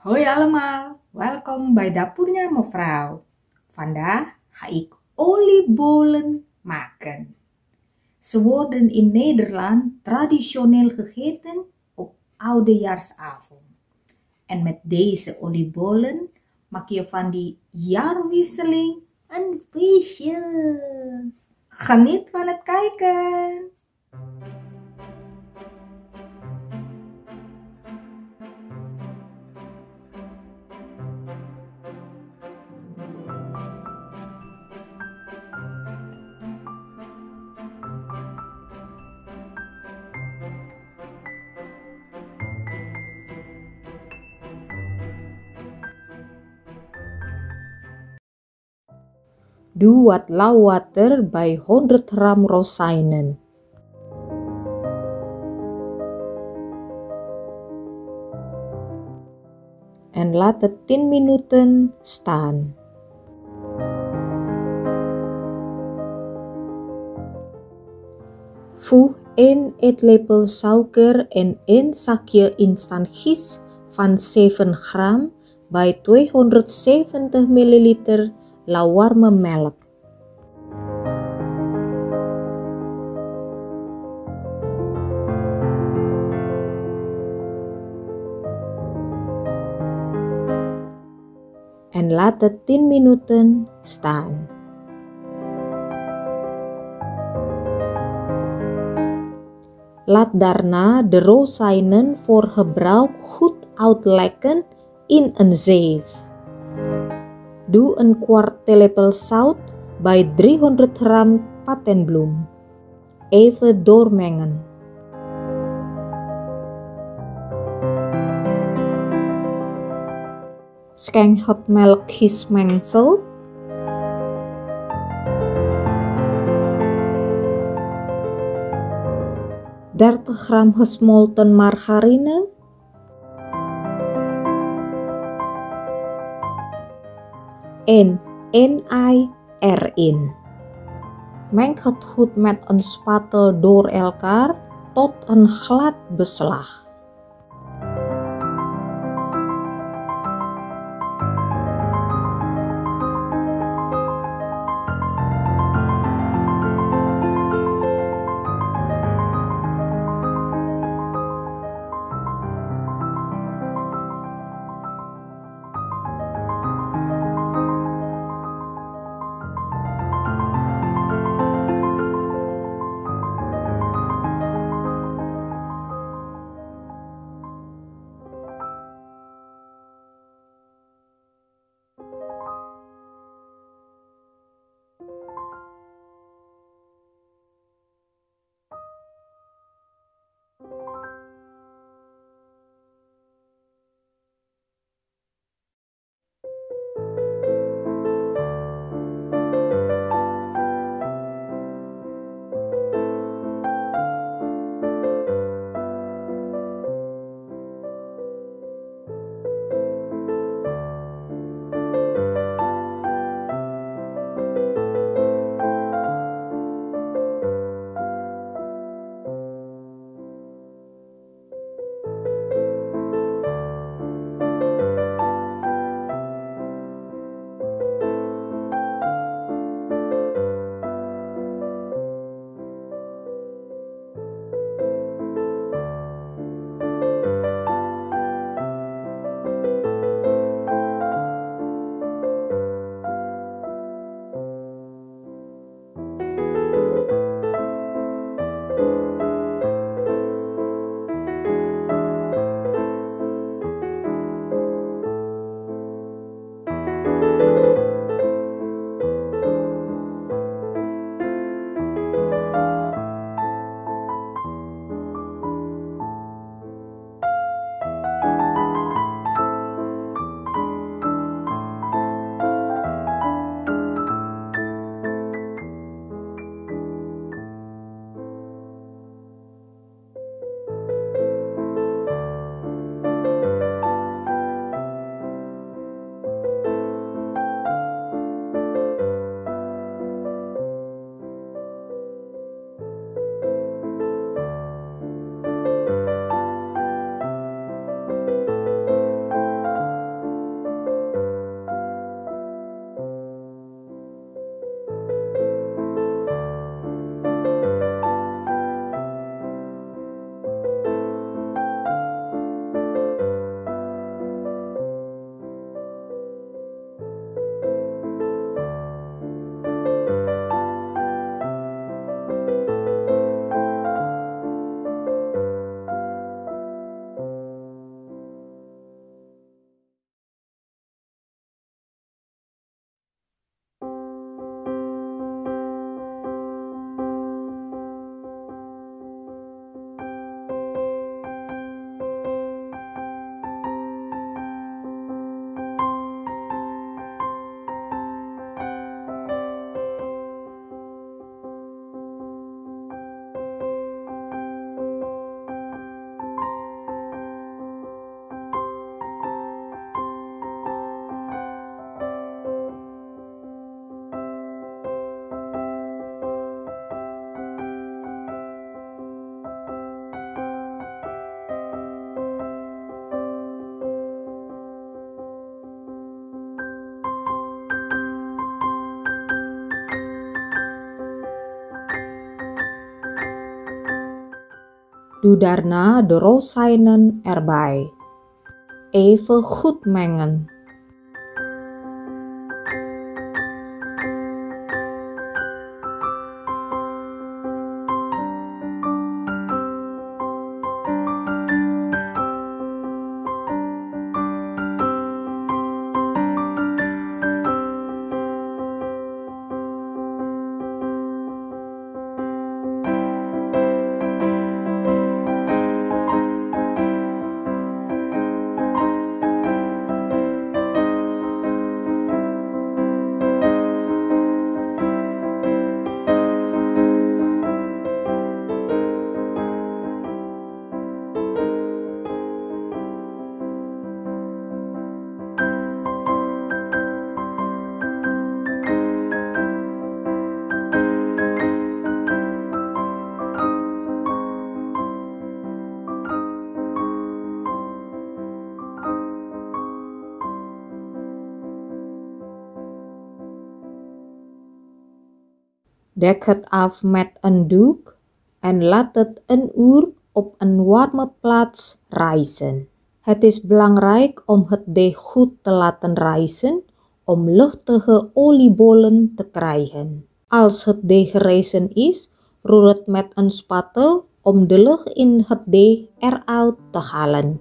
Hoi allemaal, welkom bij Dapurnya Mevrouw. Vandaag ga ik oliebollen maken. Ze worden in Nederland traditioneel gegeten op oudejaarsavond. En met deze oliebollen maak je van die jaarwisseling een feestje. Geniet van het kijken! Doe wat lauw water bij 100 gram rozijnen. En laat het 10 minuten staan. Voeg 1 eetlepel suiker en 1 zakje instant gist van 7 gram bij 270 ml lauwarme melk. En laat het 10 minuten staan. Laat daarna de rozijnen voor gebruik goed uitlekken in een zeef. Doe een kwart theelepel zout bij 300 gram patenbloem. Even doormengen. Schenk het melkgistmengsel. ...30 gram gesmolten margarine. En 1 ei erin. Meng het goed met een spatel door elkaar tot een glad beslag. Doe daarna de rozijnen erbij. Even goed mengen. Dek het af met een doek en laat het een uur op een warme plaats rijzen. Het is belangrijk om het deeg goed te laten rijzen om luchtige oliebollen te krijgen. Als het deeg gerezen is, roer het met een spatel om de lucht in het deeg eruit te halen.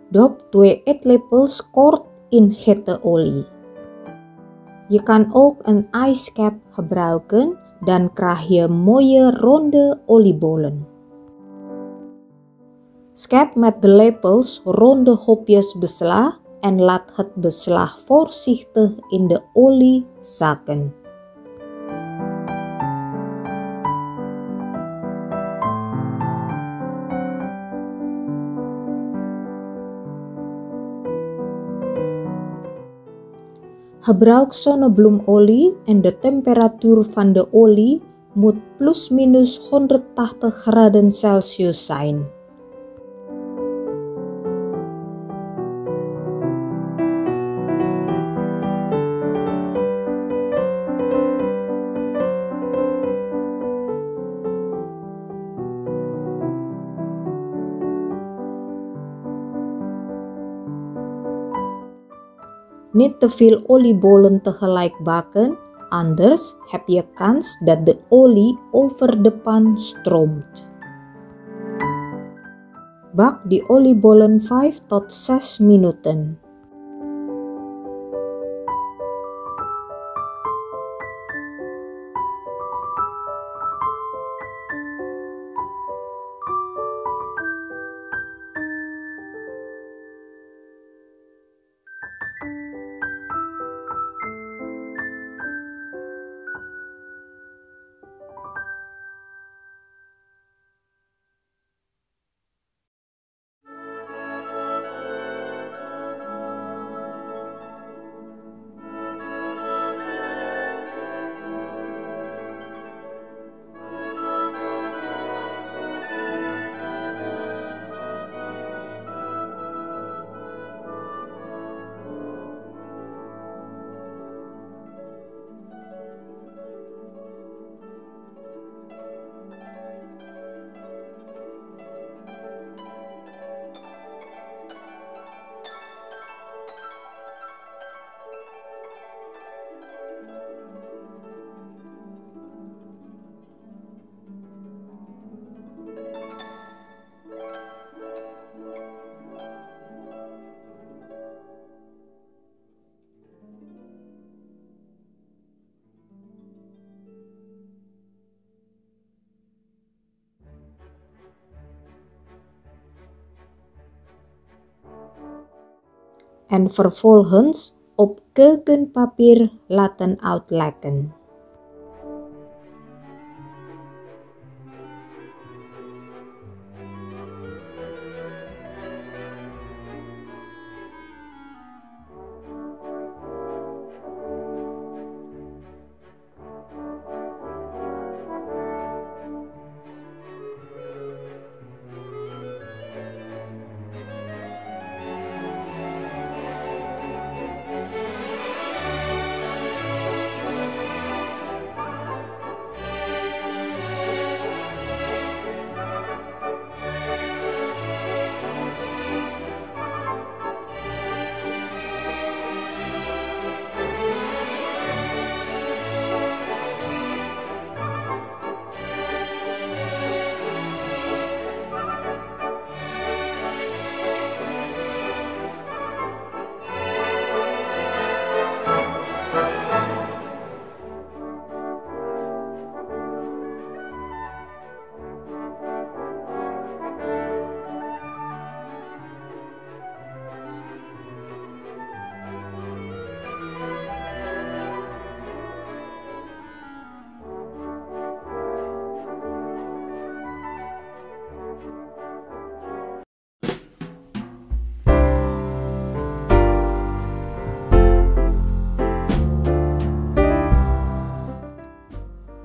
Dop 2 eetlepels kort in hete olie. Je kan ook een ijskap gebruiken, dan krijg je mooie ronde oliebollen. Schep met de lepels ronde hopjes beslag en laat het beslag voorzichtig in de olie zakken. Gebruik zonnebloemolie en de temperatuur van de olie moet plus minus 180 graden Celsius zijn. Niet te veel oliebollen tegelijk bakken, anders heb je kans dat de olie over de pan stroomt. Bak die oliebollen 5 tot 6 minuten. En vervolgens op keukenpapier laten uitlekken.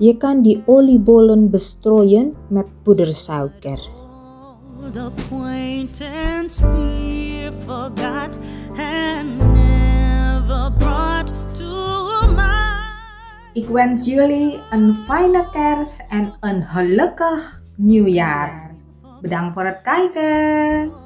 Je kan die oliebollen bestrooien met poedersuiker. Acquaintance we forgot and never brought to mind. Ik wens jullie een fijne kerst en een gelukkig nieuwjaar. Bedankt voor het kijken.